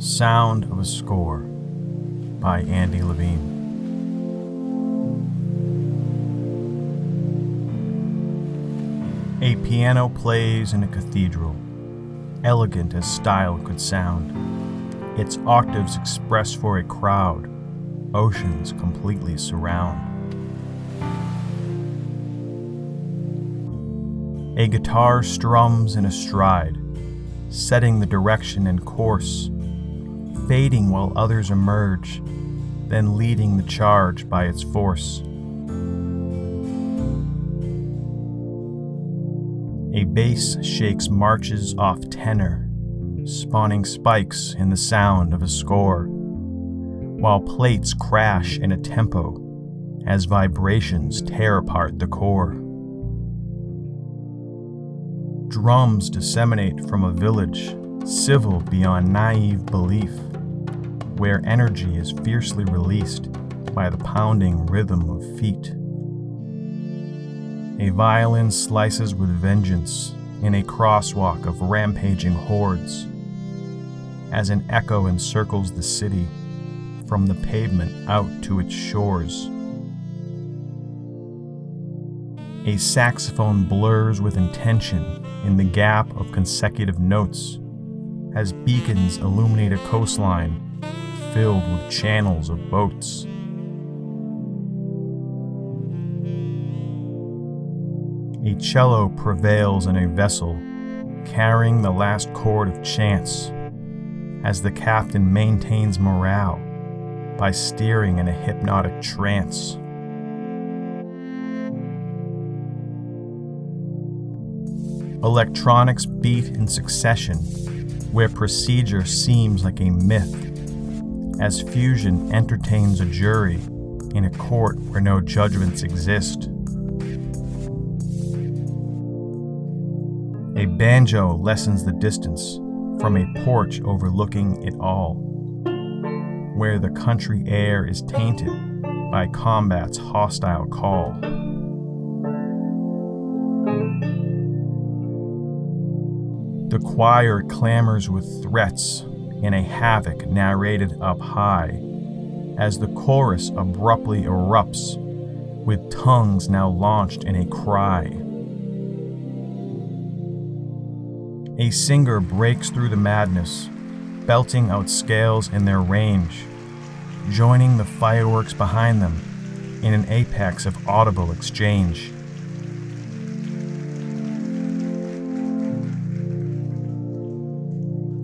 Sound of a Score by Andy Levine. A piano plays in a cathedral, elegant as style could sound. Its octaves express for a crowd, oceans completely surround. A guitar strums in a stride, setting the direction and course, fading while others emerge, then leading the charge by its force. A bass shakes marches off tenor, spawning spikes in the sound of a score, while plates crash in a tempo as vibrations tear apart the core. Drums disseminate from a village, civil beyond naive belief, where energy is fiercely released by the pounding rhythm of feet. A violin slices with vengeance in a crosswalk of rampaging hordes, as an echo encircles the city from the pavement out to its shores. A saxophone blurs with intention in the gap of consecutive notes, as beacons illuminate a coastline filled with channels of boats. A cello prevails in a vessel, carrying the last chord of chance, as the captain maintains morale by steering in a hypnotic trance. Electronics beat in succession, where procedure seems like a myth, as fusion entertains a jury in a court where no judgments exist. A banjo lessens the distance from a porch overlooking it all, where the country air is tainted by combat's hostile call. The choir clamors with threats in a havoc narrated up high, as the chorus abruptly erupts, with tongues now launched in a cry. A singer breaks through the madness, belting out scales in their range, joining the fireworks behind them in an apex of audible exchange.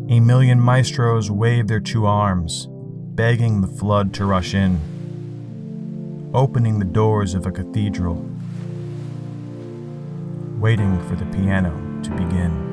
A million maestros wave their two arms, begging the flood to rush in, opening the doors of a cathedral, waiting for the piano to begin.